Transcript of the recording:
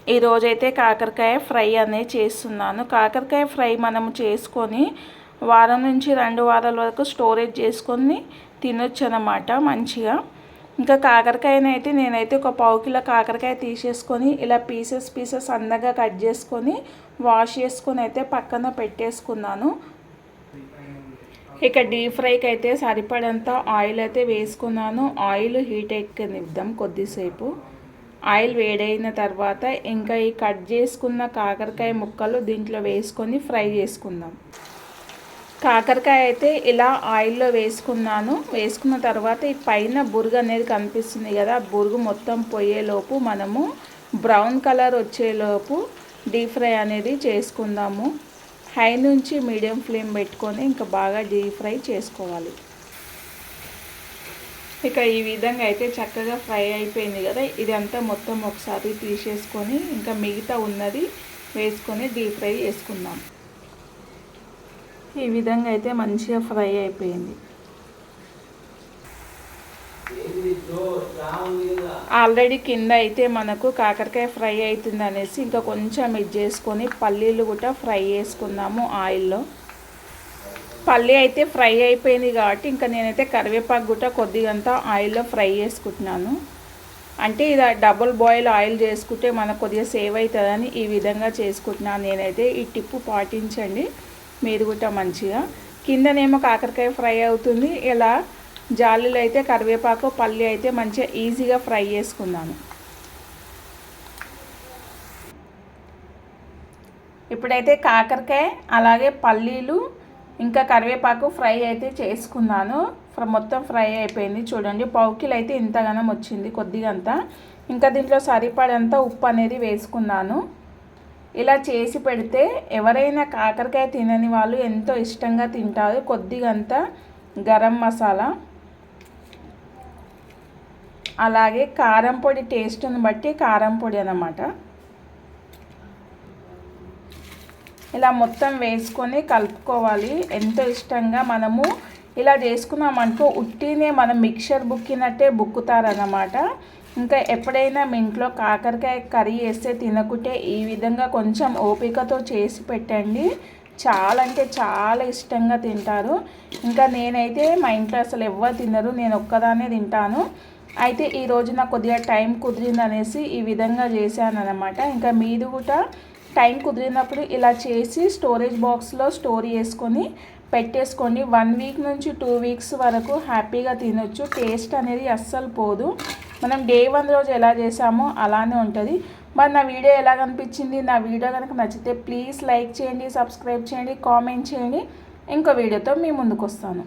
ఈరోజైతే కాకరకాయ ఫ్రై అనేది చేస్తున్నాను. కాకరకాయ ఫ్రై మనం చేసుకొని వారం నుంచి 2 వారాల వరకు స్టోరేజ్ చేసుకొని తినొచ్చు అన్నమాట మంచిగా. ఇంకా కాకరకాయనైతే నేనైతే ఒక 1/2 కిలో కాకరకాయ తీసేసుకొని ఇలా పీసెస్ అందంగా కట్ చేసుకొని వాష్ చేసుకొని అయితే పక్కన పెట్టేసుకున్నాను. ఇక డీప్ ఫ్రైకి అయితే సరిపడంత ఆయిల్ అయితే వేసుకున్నాను. ఆయిల్ హీట్ ఎక్కనిద్దాం కొద్దిసేపు. ఆయిల్ వేడైన తర్వాత ఇంకా ఈ కట్ చేసుకున్న కాకరకాయ ముక్కలు దీంట్లో వేసుకొని ఫ్రై చేసుకుందాం. కాకరకాయ అయితే ఇలా ఆయిల్లో వేసుకున్నాను. వేసుకున్న తర్వాత ఈ పైన బురుగు అనేది కనిపిస్తుంది కదా, బురుగు మొత్తం పోయేలోపు మనము బ్రౌన్ కలర్ వచ్చేలోపు డీప్ ఫ్రై అనేది చేసుకుందాము. హై నుంచి మీడియం ఫ్లేమ్ పెట్టుకొని ఇంకా బాగా డీప్ ఫ్రై చేసుకోవాలి. ఇక ఈ విధంగా అయితే చక్కగా ఫ్రై అయిపోయింది కదా, ఇదంతా మొత్తం ఒకసారి తీసేసుకొని ఇంకా మిగతా ఉన్నది వేసుకొని డీప్ ఫ్రై చేసుకుందాం. ఈ విధంగా అయితే మంచిగా ఫ్రై అయిపోయింది. ఆల్రెడీ కింద అయితే మనకు కాకరకాయ ఫ్రై అవుతుంది అనేసి ఇంకా కొంచెం ఇది చేసుకొని పల్లీలు కూడా ఫ్రై చేసుకుందాము ఆయిల్లో. పల్లి అయితే ఫ్రై అయిపోయింది కాబట్టి ఇంకా నేనైతే కరివేపాకు కూడా కొద్దిగంతా ఆయిల్లో ఫ్రై చేసుకుంటున్నాను. అంటే ఇది డబుల్ బాయిల్ ఆయిల్ చేసుకుంటే మనకు కొద్దిగా సేవ్ అవుతుందని ఈ విధంగా చేసుకుంటున్నాను నేనైతే. ఈ టిప్పు పాటించండి మీరు కూడా మంచిగా. కిందనేమో కాకరకాయ ఫ్రై అవుతుంది, ఇలా జాలీలో అయితే కరివేపాకు పల్లి అయితే మంచిగా ఈజీగా ఫ్రై చేసుకున్నాను. ఇప్పుడైతే కాకరకాయ అలాగే పల్లీలు ఇంకా కరివేపాకు ఫ్రై అయితే చేసుకున్నాను. మొత్తం ఫ్రై అయిపోయింది చూడండి. 1/2 కిలో అయితే ఇంతగానం వచ్చింది కొద్దిగంతా. ఇంకా దీంట్లో సరిపడంత ఉప్పు అనేది వేసుకున్నాను. ఇలా చేసి పెడితే ఎవరైనా కాకరకాయ తినని వాళ్ళు ఎంతో ఇష్టంగా తింటారు. కొద్దిగంత గరం మసాలా అలాగే కారం పొడి, టేస్ట్ని బట్టి కారం పొడి అన్నమాట. ఇలా మొత్తం వేసుకొని కలుపుకోవాలి. ఎంతో ఇష్టంగా మనము ఇలా చేసుకున్నామనుకో ఉట్టినే మనం మిక్చర్ బుక్కినట్టే బుక్కుతారన్నమాట. ఇంకా ఎప్పుడైనా మీ ఇంట్లో కాకరకాయ కర్రీ వేస్తే తినకుంటే ఈ విధంగా కొంచెం ఓపికతో చేసి పెట్టండి. చాలా అంటే చాలా ఇష్టంగా తింటారు. ఇంకా నేనైతే మా ఇంట్లో అసలు ఎవ్వరు తినరు, నేను ఒక్కదాన్నే తింటాను. అయితే ఈరోజు నాకు కొద్దిగా టైం కుదిరింది అనేసి ఈ విధంగా చేశాను అన్నమాట. ఇంకా మీరు కూడా టైం కుదిరినప్పుడు ఇలా చేసి స్టోరేజ్ బాక్స్లో స్టోర్ చేసుకొని పెట్టేసుకోండి. 1 వీక్ నుంచి 2 వీక్స్ వరకు హ్యాపీగా తినొచ్చు. టేస్ట్ అనేది అస్సలు పోదు. మనం డే 1 రోజు ఎలా చేసామో అలానే ఉంటుంది. మరి నా వీడియో ఎలా అనిపించింది? నా వీడియో కనుక నచ్చితే ప్లీజ్ లైక్ చేయండి, సబ్స్క్రైబ్ చేయండి, కామెంట్ చేయండి. ఇంకో వీడియోతో మీ ముందుకు వస్తాను.